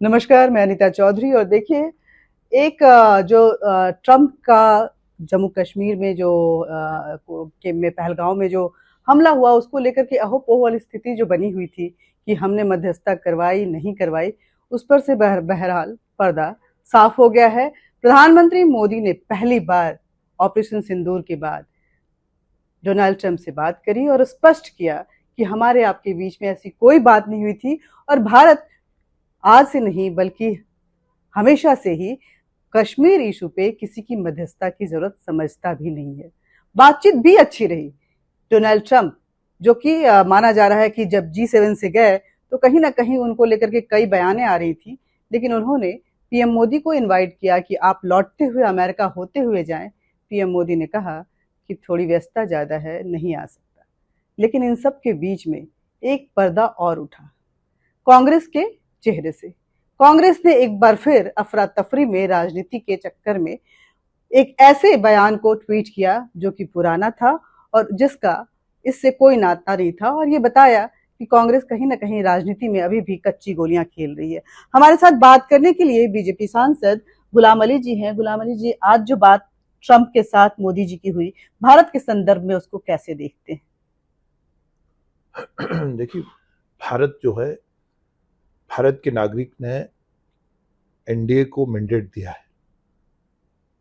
नमस्कार, मैं अनीता चौधरी। और देखिए, एक ट्रंप का जम्मू कश्मीर में में पहलगांव में जो हमला हुआ, उसको लेकर के अहो-पोह वाली स्थिति जो बनी हुई थी कि हमने मध्यस्थता करवाई, नहीं करवाई, उस पर से बहरहाल पर्दा साफ हो गया है। प्रधानमंत्री मोदी ने पहली बार ऑपरेशन सिंदूर के बाद डोनाल्ड ट्रंप से बात करी और स्पष्ट किया कि हमारे आपके बीच में ऐसी कोई बात नहीं हुई थी और भारत आज से नहीं बल्कि हमेशा से ही कश्मीर इशू पे किसी की मध्यस्थता की जरूरत समझता भी नहीं है। बातचीत भी अच्छी रही। डोनाल्ड ट्रंप, जो कि माना जा रहा है कि जब G7 से गए तो कहीं ना कहीं उनको लेकर के कई बयानें आ रही थी, लेकिन उन्होंने पीएम मोदी को इनवाइट किया कि आप लौटते हुए अमेरिका होते हुए जाएं। पीएम मोदी ने कहा कि थोड़ी व्यस्तता ज्यादा है, नहीं आ सकता। लेकिन इन सब के बीच में एक पर्दा और उठा कांग्रेस के चेहरे से। कांग्रेस ने एक बार फिर अफरा तफरी में, राजनीति के चक्कर में एक ऐसे बयान को ट्वीट किया जो कि पुराना था और जिसका इससे कोई नाता नहीं था, और ये बताया कि कांग्रेस कहीं ना कहीं राजनीति में अभी भी कच्ची गोलियां खेल रही है। हमारे साथ बात करने के लिए बीजेपी सांसद गुलाम अली जी हैं। गुलाम अली जी, आज जो बात ट्रंप के साथ मोदी जी की हुई, भारत के संदर्भ में उसको कैसे देखते हैं? देखिए, भारत जो है, भारत के नागरिक ने एनडीए को मैंडेट दिया है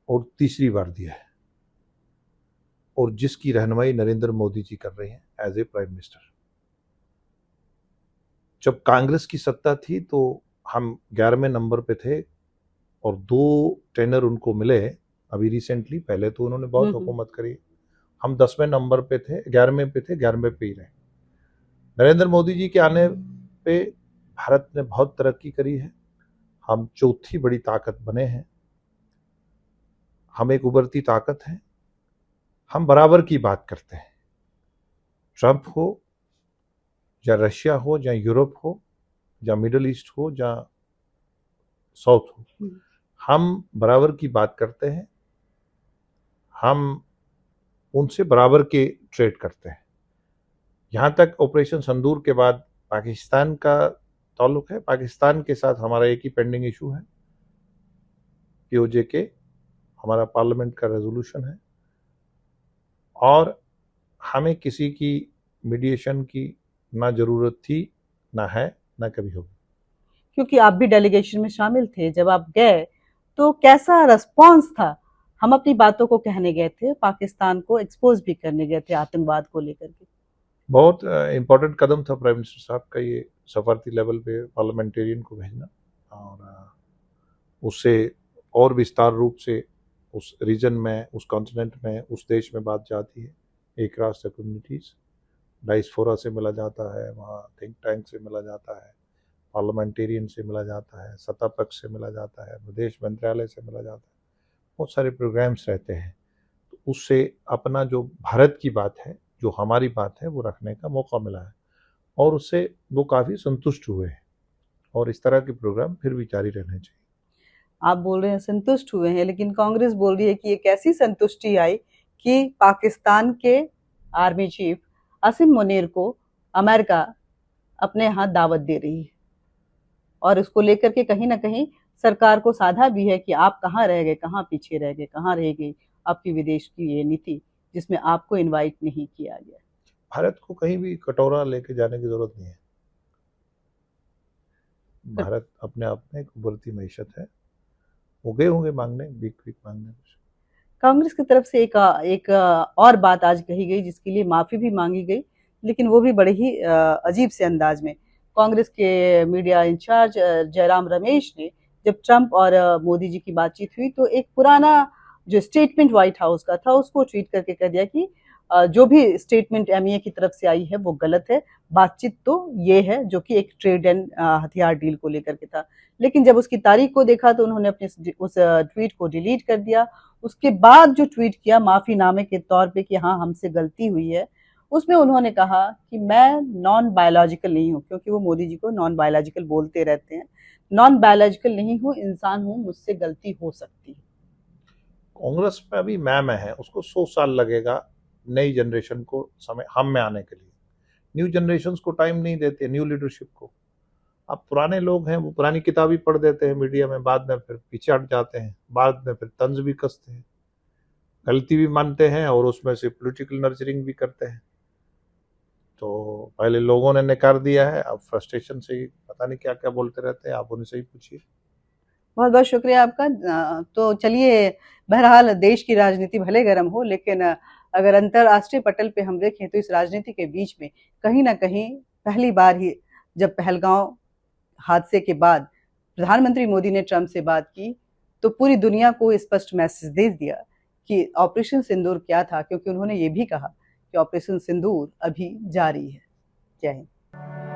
और तीसरी बार दिया है, और जिसकी रहनुमाई नरेंद्र मोदी जी कर रहे हैं एज ए प्राइम मिनिस्टर। जब कांग्रेस की सत्ता थी तो हम 11वें नंबर पे थे और 2 टेनर उनको मिले अभी रिसेंटली। पहले तो उन्होंने बहुत हुकूमत करी, हम 10वें नंबर पे थे, 11वें पे थे, 11वें पे ही रहे। नरेंद्र मोदी जी के आने पे भारत ने बहुत तरक्की करी है। हम चौथी बड़ी ताकत बने हैं, हम एक उभरती ताकत हैं। हम बराबर की बात करते हैं, ट्रंप हो या रशिया हो या यूरोप हो या मिडल ईस्ट हो या साउथ हो, हम बराबर की बात करते हैं। हम उनसे बराबर के ट्रेड करते हैं। यहाँ तक ऑपरेशन सिंदूर के बाद पाकिस्तान का ताल्लुक है। पाकिस्तान के साथ हमारा एक ही पेंडिंग इशू है, पीओजे के, हमारा पार्लियामेंट का रेजोल्यूशन है, और हमें किसी की मीडिएशन की ना जरूरत थी, ना है, ना कभी होगी। क्योंकि आप भी डेलीगेशन में शामिल थे, जब आप गए तो कैसा रिस्पांस था? हम अपनी बातों को कहने गए थे, पाकिस्तान को एक्सपोज भी करने गए थे आतंकवाद को लेकर के। बहुत इम्पोर्टेंट कदम था प्राइम मिनिस्टर साहब का ये, सफारती लेवल पे पार्लियामेंटेरियन को भेजना, और उससे और विस्तार रूप से उस रीजन में, उस कॉन्टिनेंट में, उस देश में बात जाती है। एक राष्ट्र कम्युनिटीज़, डायस्पोरा से मिला जाता है, वहाँ थिंक टैंक से मिला जाता है, पार्लियामेंटेरियन से मिला जाता है, सत्ता पक्ष से मिला जाता है, विदेश मंत्रालय से मिला जाता है। बहुत सारे प्रोग्राम्स रहते हैं। तो उससे अपना जो भारत की बात है, जो हमारी बात है, वो रखने का मौका मिला है, और उससे वो काफ़ी संतुष्ट हुए हैं, और इस तरह के प्रोग्राम फिर भी जारी रहने चाहिए। आप बोल रहे हैं संतुष्ट हुए हैं, लेकिन कांग्रेस बोल रही है कि ये कैसी संतुष्टि आई कि पाकिस्तान के आर्मी चीफ असीम मुनीर को अमेरिका अपने यहाँ दावत दे रही है, और उसको लेकर के कहीं ना कहीं सरकार को साधा भी है कि आप कहाँ रह गए, कहाँ पीछे रह गए, कहाँ रह गई आपकी विदेश की ये नीति जिसमें आपको इनवाइट नहीं किया गया। भारत को कहीं भी कटोरा लेके जाने की जरूरत नहीं है। भारत अपने आप में एक उभरती मैशत है। वो गए होंगे मांगने, भीख मांगने। कांग्रेस की तरफ से एक और बात आज कही गई जिसके लिए माफी भी मांगी गई, लेकिन वो भी बड़े ही अजीब से अंदाज में। कांग्रेस के मीडिया इंचार्ज जयराम रमेश ने, जब ट्रंप और मोदी जी की बातचीत हुई, तो एक पुराना जो स्टेटमेंट व्हाइट हाउस का था उसको ट्वीट करके कह दिया कि जो भी स्टेटमेंट एमईए की तरफ से आई है वो गलत है, बातचीत तो ये है जो कि एक ट्रेड एंड हथियार डील को लेकर के था। लेकिन जब उसकी तारीख को देखा तो उन्होंने अपने उस ट्वीट को डिलीट कर दिया। उसके बाद जो ट्वीट किया माफीनामे के तौर पे कि हाँ हमसे गलती हुई है, उसमें उन्होंने कहा कि मैं नॉन बायोलॉजिकल नहीं हूँ, क्योंकि वो मोदी जी को नॉन बायोलॉजिकल बोलते रहते हैं। नॉन बायोलॉजिकल नहीं हूँ, इंसान हूँ, मुझसे गलती हो सकती है। कांग्रेस में अभी मैं है, उसको 100 साल लगेगा नई जनरेशन को समय हम में आने के लिए। न्यू जनरेशन्स को टाइम नहीं देते, न्यू लीडरशिप को। अब पुराने लोग हैं वो पुरानी किताबी पढ़ देते हैं मीडिया में, बाद में फिर पीछे हट जाते हैं, बाद में फिर तंज भी कसते हैं, गलती भी मानते हैं और उसमें से पॉलिटिकल नर्चरिंग भी करते हैं। तो पहले लोगों ने नकार दिया है, अब फ्रस्ट्रेशन से ही पता नहीं क्या क्या बोलते रहते हैं। आप उन्हीं से ही पूछिए। बहुत बहुत शुक्रिया आपका। तो चलिए, बहरहाल देश की राजनीति भले गर्म हो, लेकिन अगर अंतर्राष्ट्रीय पटल पे हम देखें तो इस राजनीति के बीच में कहीं ना कहीं पहली बार ही जब पहलगांव हादसे के बाद प्रधानमंत्री मोदी ने ट्रंप से बात की तो पूरी दुनिया को स्पष्ट मैसेज दे दिया कि ऑपरेशन सिंदूर क्या था, क्योंकि उन्होंने ये भी कहा कि ऑपरेशन सिंदूर अभी जारी है। जय हिंद।